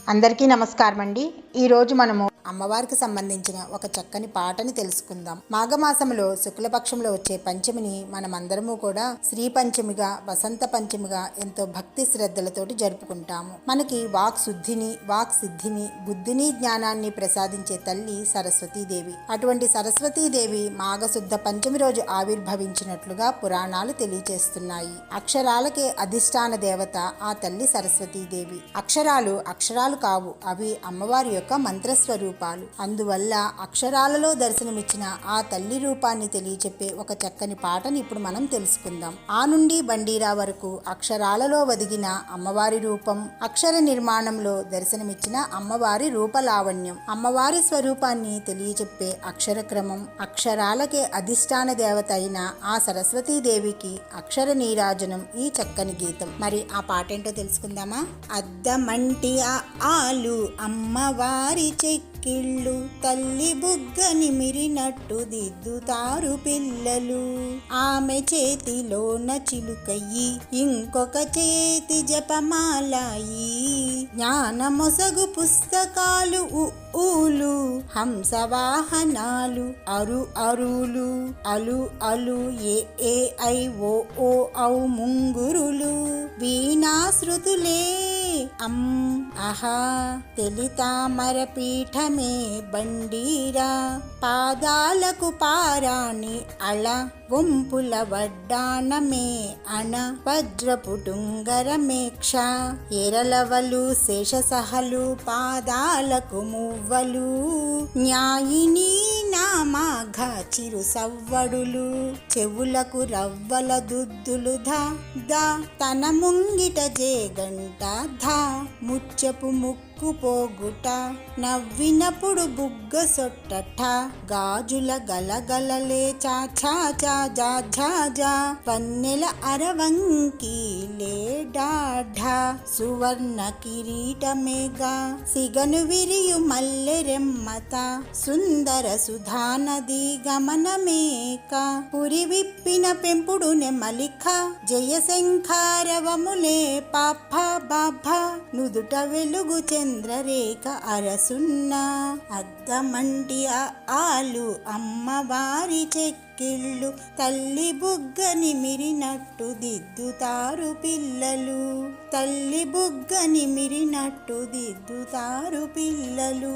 అందరికీ నమస్కారం అండి. ఈరోజు మనము అమ్మవారికి సంబంధించిన ఒక చక్కని పాటని తెలుసుకుందాం. మాఘమాసంలో శుక్లపక్షంలో వచ్చే పంచమిని మనమందరము కూడా శ్రీ పంచమిగా, వసంత పంచమిగా ఎంతో భక్తి శ్రద్ధలతోటి జరుపుకుంటాము. మనకి వాక్ సిద్ధిని, బుద్ధిని, జ్ఞానాన్ని ప్రసాదించే తల్లి సరస్వతీదేవి. అటువంటి సరస్వతీదేవి మాఘశుద్ధ పంచమి రోజు ఆవిర్భవించినట్లుగా పురాణాలు తెలియచేస్తున్నాయి. అక్షరాలకే అధిష్టాన దేవత ఆ తల్లి సరస్వతీదేవి. అక్షరాలు కావు, అవి అమ్మవారి యొక్క మంత్రస్వరూపాలు. అందువల్ల అక్షరాలలో దర్శనమిచ్చిన ఆ తల్లి రూపాన్ని తెలియచెప్పే ఒక చక్కని పాటని ఇప్పుడు మనం తెలుసుకుందాం. ఆ నుండి బండీరా వరకు అక్షరాలలో వదిగిన అమ్మవారి రూపం, అక్షర నిర్మాణంలో దర్శనమిచ్చిన అమ్మవారి రూపలావణ్యం, అమ్మవారి స్వరూపాన్ని తెలియచెప్పే అక్షర క్రమం, అక్షరాలకే అధిష్టాన దేవత అయిన ఆ సరస్వతీదేవికి అక్షర నీరాజనం ఈ చక్కని గీతం. మరి ఆ పాట ఏంటో తెలుసుకుందామా? అద్దమంటి ఆలు అమ్మవారి చెక్కిళ్ళు, తల్లి బుగ్గ నిమిరినట్టు దిద్దుతారు పిల్లలు. ఆమె చేతిలోన చిలుకయ్యి, ఇంకొక చేతి జపమాలాయి, జ్ఞానమొసగు పుస్తకాలు ఊలు, హంసవాహనాలు అరులు, అలు ఏ ఐ ఓ ఔ ముంగురులు, వీణాశ్రుతులే అహా తెలితామర పీఠమే బండీరా, పాదాలకు పారాణి అళ, వంపుల వడ్డాణమే అణ, వజ్రపుటుంగరమేక్ష, ఎరలవలు శేషసహలు, పాదాలకు మువ్వలు, న్యాయిని నామాఘ చిరు సవ్వడులు, చెవులకు రవ్వల దుద్దులు ధ తన ముంగిట జేగంట ధ, ముచ్చపు ముక్కు పోగుట, నవ్వినప్పుడు బుగ్గ సొట్టట, గాజుల గలగలలే చా చా చా జా ఝా జా, పన్నెల అరవంకి లేడాఢ, సువర్ణ కిరీటమేగా, సిగను విరియు మల్లెరెమ్మత, సుందర సుధానది గమనమేక, పురి విప్పిన పెంపుడు నెమలిక, జయశంఖారవములే పాప బాభ, నుదుట వెలుగు చంద్రరేఖ అరసున్న, అద్దమంటి ఆలు అమ్మవారి చెక్కిళ్ళు, తల్లి బుగ్గ నిమిరినట్టు దిద్దుతారు పిల్లలు, తల్లి బుగ్గ నిమిరినట్టు దిద్దుతారు పిల్లలు.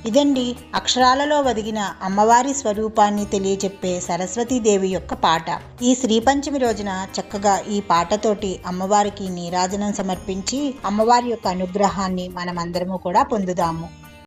ఇదండి అక్షరాలలో వదిగిన అమ్మవారి స్వరూపాన్ని తెలియచెప్పే సరస్వతీదేవి యొక్క పాట. ఈ శ్రీ పంచమి రోజున చక్కగా ఈ పాటతోటి అమ్మవారికి నీరాజనం సమర్పించి అమ్మవారి యొక్క అనుగ్రహాన్ని మనమందరము కూడా పొందుదాము.